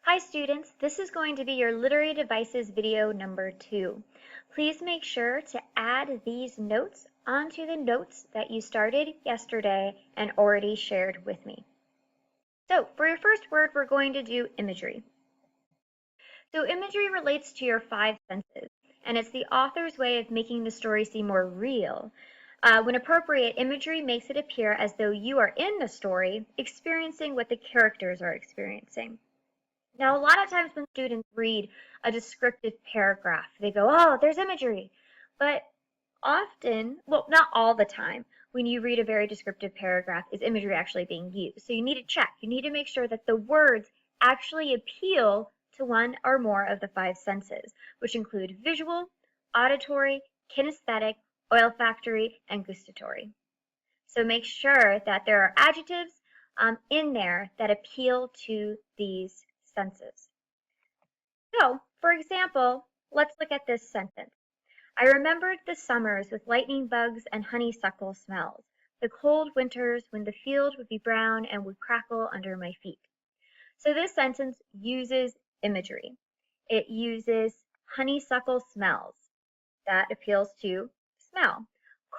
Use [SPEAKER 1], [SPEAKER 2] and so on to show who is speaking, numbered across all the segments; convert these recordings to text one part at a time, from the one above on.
[SPEAKER 1] Hi students, this is going to be your Literary Devices video number 2. Please make sure to add these notes onto the notes that you started yesterday and already shared with me. So for your first word, we're going to do imagery. So imagery relates to your 5 senses, and it's the author's way of making the story seem more real. When appropriate, imagery makes it appear as though you are in the story, experiencing what the characters are experiencing. Now, a lot of times when students read a descriptive paragraph, they go, oh, there's imagery. But often, well, not all the time, when you read a very descriptive paragraph, is imagery actually being used? So you need to check. You need to make sure that the words actually appeal to one or more of the 5 senses, which include visual, auditory, kinesthetic, olfactory, and gustatory. So make sure that there are adjectives in there that appeal to these senses. So, for example, let's look at this sentence. I remembered the summers with lightning bugs and honeysuckle smells, the cold winters when the field would be brown and would crackle under my feet. So this sentence uses imagery. It uses honeysuckle smells. That appeals to smell.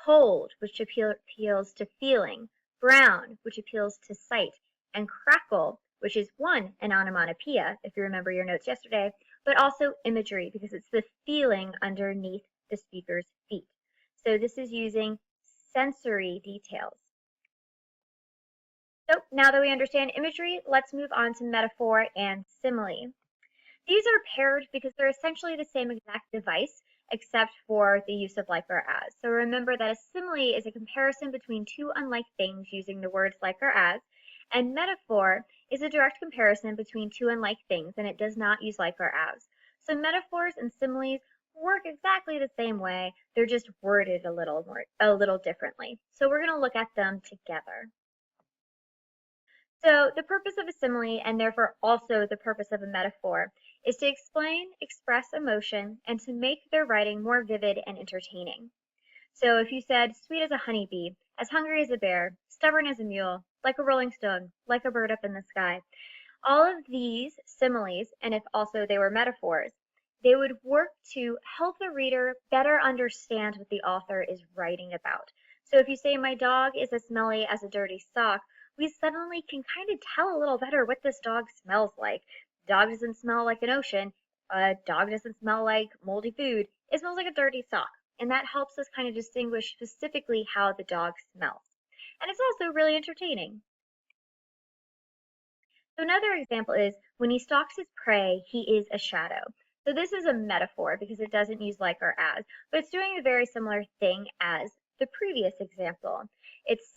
[SPEAKER 1] Cold, which appeals to feeling. Brown, which appeals to sight. And crackle, which is one, an onomatopoeia, if you remember your notes yesterday, but also imagery, because it's the feeling underneath the speaker's feet. So this is using sensory details. So now that we understand imagery, let's move on to metaphor and simile. These are paired because they're essentially the same exact device, except for the use of like or as. So remember that a simile is a comparison between two unlike things using the words like or as, and metaphor is a direct comparison between two unlike things, and it does not use like or as. So metaphors and similes work exactly the same way, they're just worded a little differently. So we're going to look at them together. So the purpose of a simile, and therefore also the purpose of a metaphor, is to explain, express emotion, and to make their writing more vivid and entertaining. So if you said, sweet as a honeybee, as hungry as a bear, stubborn as a mule, like a rolling stone, like a bird up in the sky, all of these similes, and if also they were metaphors, they would work to help the reader better understand what the author is writing about. So if you say, my dog is as smelly as a dirty sock, we suddenly can kind of tell a little better what this dog smells like. Dog doesn't smell like an ocean. A dog doesn't smell like moldy food. It smells like a dirty sock. And that helps us kind of distinguish specifically how the dog smells. And it's also really entertaining. So another example is, when he stalks his prey, he is a shadow. So this is a metaphor because it doesn't use like or as, but it's doing a very similar thing as the previous example. It's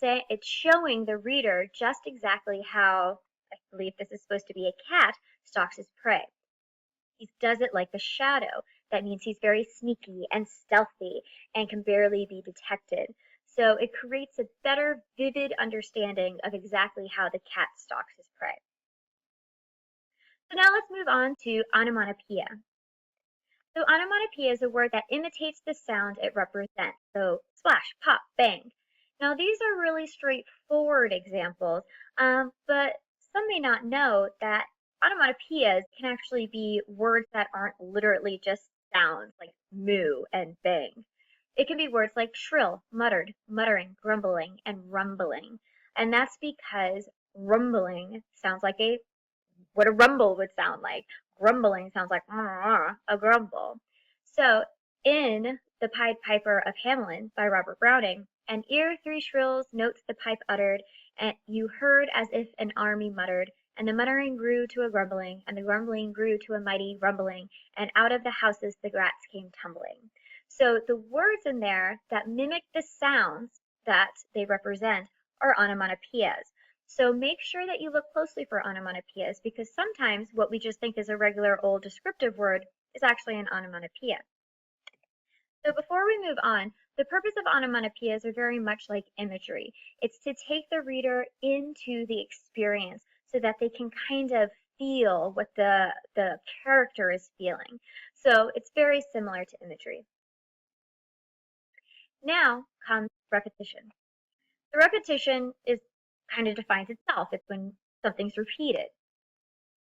[SPEAKER 1] showing the reader just exactly how, I believe this is supposed to be a cat, stalks his prey. He does it like a shadow. That means he's very sneaky and stealthy and can barely be detected. So it creates a better, vivid understanding of exactly how the cat stalks his prey. So now let's move on to onomatopoeia. So onomatopoeia is a word that imitates the sound it represents. So splash, pop, bang. Now these are really straightforward examples, but some may not know that onomatopoeias can actually be words that aren't literally just sounds like moo and bang. It can be words like shrill, muttered, muttering, grumbling, and rumbling. And that's because rumbling sounds like what a rumble would sound like. Grumbling sounds like a grumble. So in The Pied Piper of Hamelin by Robert Browning, an ear 3 shrills notes the pipe uttered, and you heard as if an army muttered, and the muttering grew to a grumbling, and the grumbling grew to a mighty rumbling, and out of the houses the rats came tumbling. So the words in there that mimic the sounds that they represent are onomatopoeias. So make sure that you look closely for onomatopoeias, because sometimes what we just think is a regular old descriptive word is actually an onomatopoeia. So before we move on, the purpose of onomatopoeias are very much like imagery. It's to take the reader into the experience so that they can kind of feel what the character is feeling. So it's very similar to imagery. Now comes repetition. The repetition is kind of defines itself. It's when something's repeated.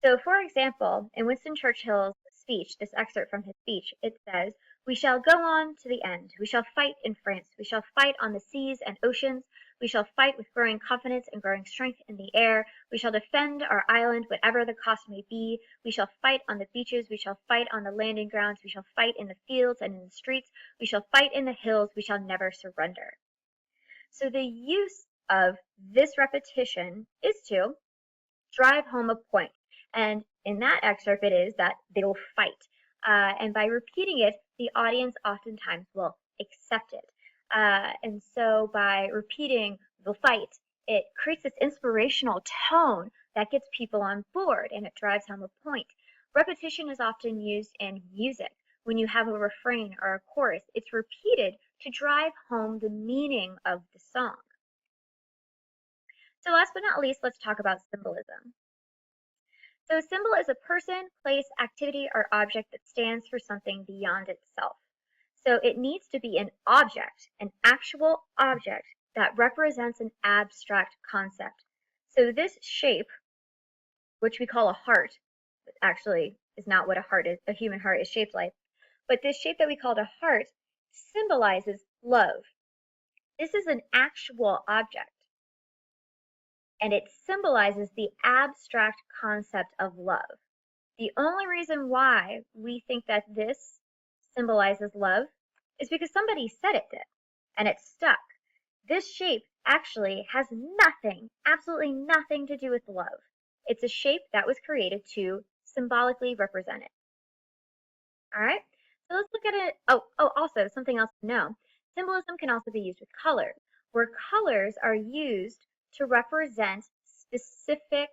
[SPEAKER 1] So, for example, in Winston Churchill's speech, this excerpt from his speech, it says, "We shall go on to the end. We shall fight in France. We shall fight on the seas and oceans. We shall fight with growing confidence and growing strength in the air. We shall defend our island, whatever the cost may be. We shall fight on the beaches. We shall fight on the landing grounds. We shall fight in the fields and in the streets. We shall fight in the hills. We shall never surrender." So the use of this repetition is to drive home a point. And in that excerpt, it is that they will fight. And by repeating it, the audience oftentimes will accept it. And so by repeating the fight, it creates this inspirational tone that gets people on board and it drives home a point. Repetition is often used in music. When you have a refrain or a chorus, it's repeated to drive home the meaning of the song. So last but not least, let's talk about symbolism. So a symbol is a person, place, activity, or object that stands for something beyond itself. So it needs to be an object, an actual object that represents an abstract concept. So this shape, which we call a heart, actually is not what a human heart is shaped like, but this shape that we call a heart symbolizes love. This is an actual object, and it symbolizes the abstract concept of love. The only reason why we think that this symbolizes love is because somebody said it did, and it stuck. This shape actually has nothing, absolutely nothing to do with love. It's a shape that was created to symbolically represent it. All right, so let's look at it. Also something else to know. Symbolism can also be used with colors, where colors are used to represent specific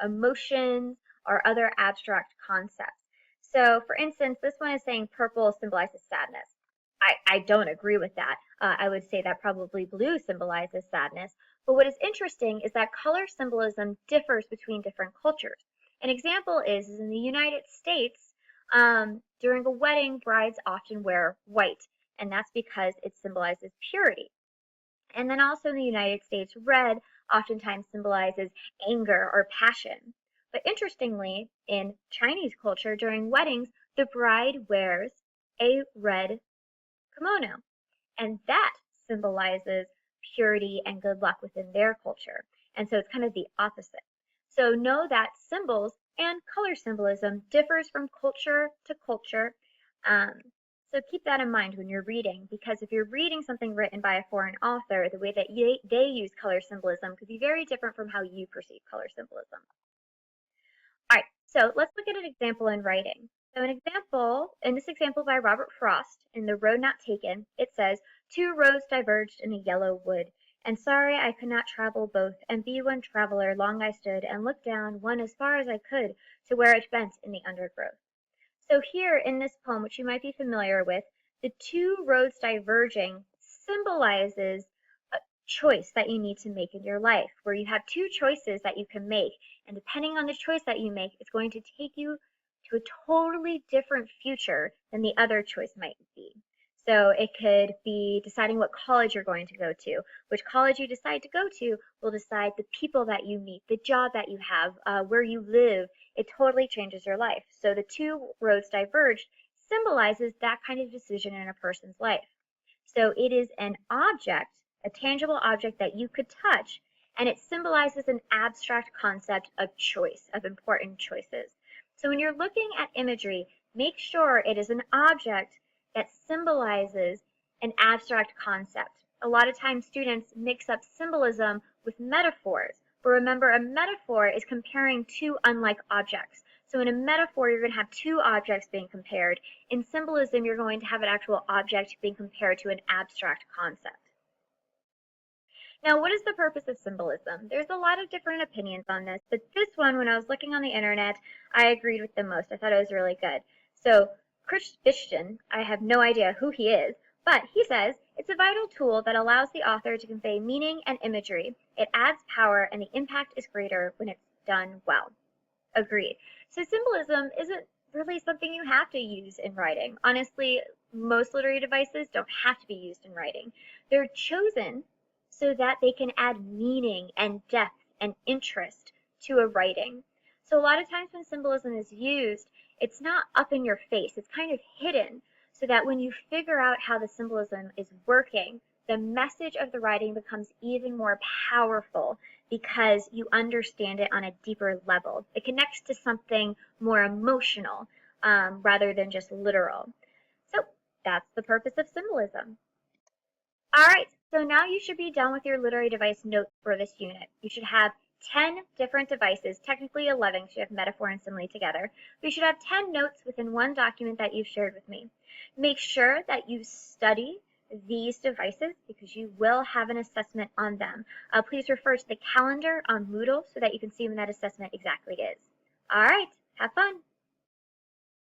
[SPEAKER 1] emotions or other abstract concepts. So for instance, this one is saying purple symbolizes sadness. I don't agree with that. I would say that probably blue symbolizes sadness. But what is interesting is that color symbolism differs between different cultures. An example is in the United States, during a wedding, brides often wear white, and that's because it symbolizes purity. And then also in the United States, red oftentimes symbolizes anger or passion. But interestingly, in Chinese culture, during weddings, the bride wears a red kimono, and that symbolizes purity and good luck within their culture. And so it's kind of the opposite. So know that symbols and color symbolism differs from culture to culture. So keep that in mind when you're reading, because if you're reading something written by a foreign author, the way that they use color symbolism could be very different from how you perceive color symbolism. All right, so let's look at an example in writing. So in this example by Robert Frost, in The Road Not Taken, it says, "Two roads diverged in a yellow wood, and sorry I could not travel both, and be one traveler, long I stood, and looked down one as far as I could, to where it bent in the undergrowth." So here in this poem, which you might be familiar with, the two roads diverging symbolizes a choice that you need to make in your life, where you have two choices that you can make, and depending on the choice that you make, it's going to take you to a totally different future than the other choice might be. So it could be deciding what college you're going to go to. Which college you decide to go to will decide the people that you meet, the job that you have, where you live. It totally changes your life. So the two roads diverged symbolizes that kind of decision in a person's life. So it is an object, a tangible object that you could touch, and it symbolizes an abstract concept of choice, of important choices. So when you're looking at imagery, make sure it is an object that symbolizes an abstract concept. A lot of times students mix up symbolism with metaphors, but remember a metaphor is comparing two unlike objects. So in a metaphor, you're going to have two objects being compared. In symbolism, you're going to have an actual object being compared to an abstract concept. Now, what is the purpose of symbolism? There's a lot of different opinions on this, but this one, when I was looking on the internet, I agreed with the most. I thought it was really good. So Chris Bishton, I have no idea who he is, but he says, "It's a vital tool that allows the author to convey meaning and imagery. It adds power and the impact is greater when it's done well." Agreed. So symbolism isn't really something you have to use in writing. Honestly, most literary devices don't have to be used in writing. They're chosen so that they can add meaning and depth and interest to a writing. So a lot of times when symbolism is used, it's not up in your face, it's kind of hidden, so that when you figure out how the symbolism is working, the message of the writing becomes even more powerful because you understand it on a deeper level. It connects to something more emotional rather than just literal. So that's the purpose of symbolism. All right, so now you should be done with your literary device notes for this unit. You should have 10 different devices, technically 11 because you have metaphor and simile together. But you should have 10 notes within one document that you've shared with me. Make sure that you study these devices because you will have an assessment on them. Please refer to the calendar on Moodle so that you can see when that assessment exactly is. All right, have fun.